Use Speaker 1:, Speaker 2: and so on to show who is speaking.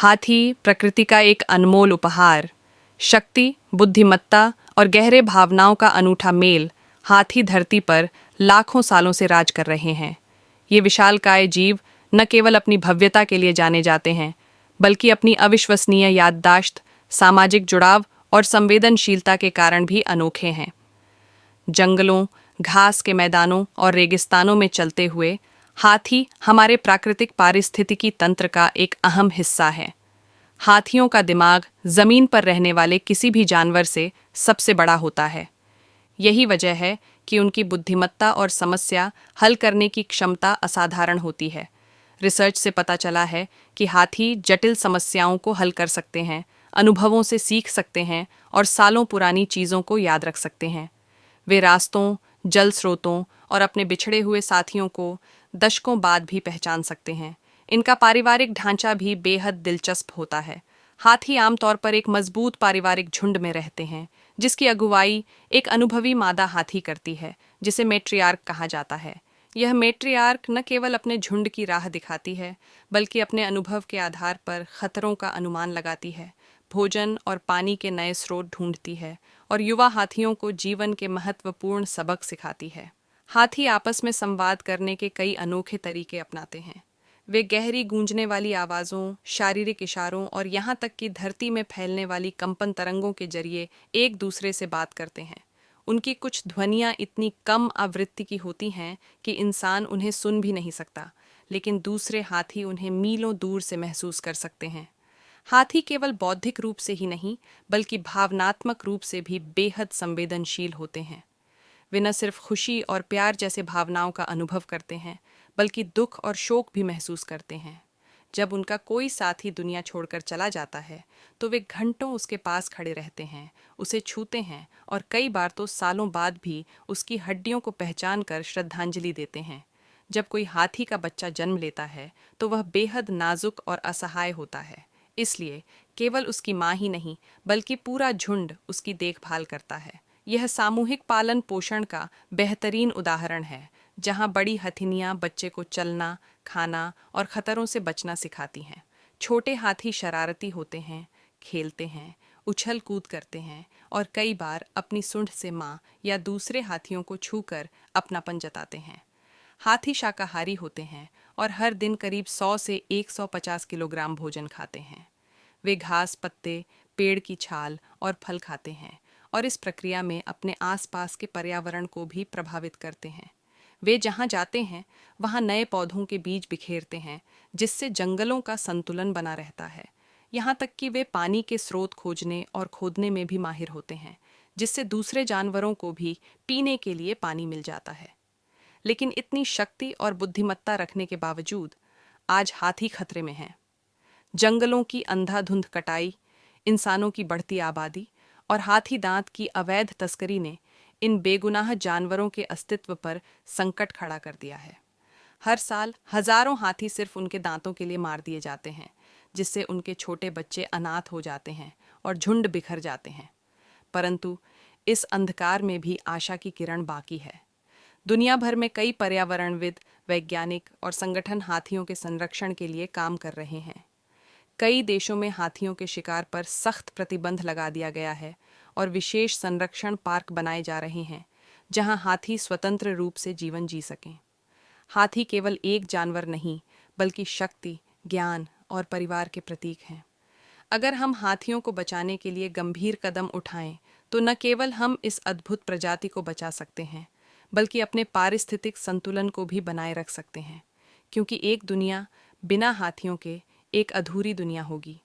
Speaker 1: हाथी प्रकृति का एक अनमोल उपहार। शक्ति, बुद्धिमत्ता और गहरे भावनाओं का अनूठा मेल हाथी धरती पर लाखों सालों से राज कर रहे हैं। ये विशालकाय जीव न केवल अपनी भव्यता के लिए जाने जाते हैं, बल्कि अपनी अविश्वसनीय याददाश्त, सामाजिक जुड़ाव और संवेदनशीलता के कारण भी अनोखे हैं। जंगलों, घास के मैदानों और रेगिस्तानों में चलते हुए हाथी हमारे प्राकृतिक पारिस्थितिकी तंत्र का एक अहम हिस्सा है। हाथियों का दिमाग जमीन पर रहने वाले किसी भी जानवर से सबसे बड़ा होता है। यही वजह है कि उनकी बुद्धिमत्ता और समस्या हल करने की क्षमता असाधारण होती है। रिसर्च से पता चला है कि हाथी जटिल समस्याओं को हल कर सकते हैं, अनुभवों से सीख सकते हैं और सालों पुरानी चीज़ों को याद रख सकते हैं। वे रास्तों, जल स्रोतों और अपने बिछड़े हुए साथियों को दशकों बाद भी पहचान सकते हैं। इनका पारिवारिक ढांचा भी बेहद दिलचस्प होता है। हाथी आमतौर पर एक मजबूत पारिवारिक झुंड में रहते हैं, जिसकी अगुवाई एक अनुभवी मादा हाथी करती है, जिसे मैट्रियार्क कहा जाता है। यह मैट्रियार्क न केवल अपने झुंड की राह दिखाती है, बल्कि अपने अनुभव के आधार पर खतरों का अनुमान लगाती है, भोजन और पानी के नए स्रोत ढूंढती है और युवा हाथियों को जीवन के महत्वपूर्ण सबक सिखाती है। हाथी आपस में संवाद करने के कई अनोखे तरीके अपनाते हैं। वे गहरी गूंजने वाली आवाज़ों, शारीरिक इशारों और यहाँ तक कि धरती में फैलने वाली कंपन तरंगों के जरिए एक दूसरे से बात करते हैं। उनकी कुछ ध्वनियाँ इतनी कम आवृत्ति की होती हैं कि इंसान उन्हें सुन भी नहीं सकता, लेकिन दूसरे हाथी उन्हें मीलों दूर से महसूस कर सकते हैं। हाथी केवल बौद्धिक रूप से ही नहीं, बल्कि भावनात्मक रूप से भी बेहद संवेदनशील होते हैं। वे न सिर्फ खुशी और प्यार जैसे भावनाओं का अनुभव करते हैं, बल्कि दुख और शोक भी महसूस करते हैं। जब उनका कोई साथी दुनिया छोड़कर चला जाता है, तो वे घंटों उसके पास खड़े रहते हैं, उसे छूते हैं और कई बार तो सालों बाद भी उसकी हड्डियों को पहचान कर श्रद्धांजलि देते हैं। जब कोई हाथी का बच्चा जन्म लेता है, तो वह बेहद नाजुक और असहाय होता है। इसलिए केवल उसकी माँ ही नहीं, बल्कि पूरा झुंड उसकी देखभाल करता है। यह सामूहिक पालन पोषण का बेहतरीन उदाहरण है, जहाँ बड़ी हथिनियाँ बच्चे को चलना, खाना और खतरों से बचना सिखाती हैं। छोटे हाथी शरारती होते हैं, खेलते हैं, उछल कूद करते हैं और कई बार अपनी सूंड से माँ या दूसरे हाथियों को छूकर अपनापन जताते हैं। हाथी शाकाहारी होते हैं और हर दिन करीब 100 से 150 किलोग्राम भोजन खाते हैं। वे घास, पत्ते, पेड़ की छाल और फल खाते हैं और इस प्रक्रिया में अपने आसपास के पर्यावरण को भी प्रभावित करते हैं। वे जहाँ जाते हैं, वहाँ नए पौधों के बीज बिखेरते हैं, जिससे जंगलों का संतुलन बना रहता है। यहाँ तक कि वे पानी के स्रोत खोजने और खोदने में भी माहिर होते हैं, जिससे दूसरे जानवरों को भी पीने के लिए पानी मिल जाता है। लेकिन इतनी शक्ति और बुद्धिमत्ता रखने के बावजूद आज हाथी खतरे में हैं। जंगलों की अंधाधुंध कटाई, इंसानों की बढ़ती आबादी और हाथी दांत की अवैध तस्करी ने इन बेगुनाह जानवरों के अस्तित्व पर संकट खड़ा कर दिया है। हर साल हजारों हाथी सिर्फ उनके दांतों के लिए मार दिए जाते हैं, जिससे उनके छोटे बच्चे अनाथ हो जाते हैं और झुंड बिखर जाते हैं। परंतु इस अंधकार में भी आशा की किरण बाकी है। दुनिया भर में कई पर्यावरणविद, वैज्ञानिक और संगठन हाथियों के संरक्षण के लिए काम कर रहे हैं। कई देशों में हाथियों के शिकार पर सख्त प्रतिबंध लगा दिया गया है और विशेष संरक्षण पार्क बनाए जा रहे हैं, जहां हाथी स्वतंत्र रूप से जीवन जी सकें। हाथी केवल एक जानवर नहीं, बल्कि शक्ति, ज्ञान और परिवार के प्रतीक हैं। अगर हम हाथियों को बचाने के लिए गंभीर कदम उठाएं, तो न केवल हम इस अद्भुत प्रजाति को बचा सकते हैं, बल्कि अपने पारिस्थितिक संतुलन को भी बनाए रख सकते हैं, क्योंकि एक दुनिया बिना हाथियों के एक अधूरी दुनिया होगी।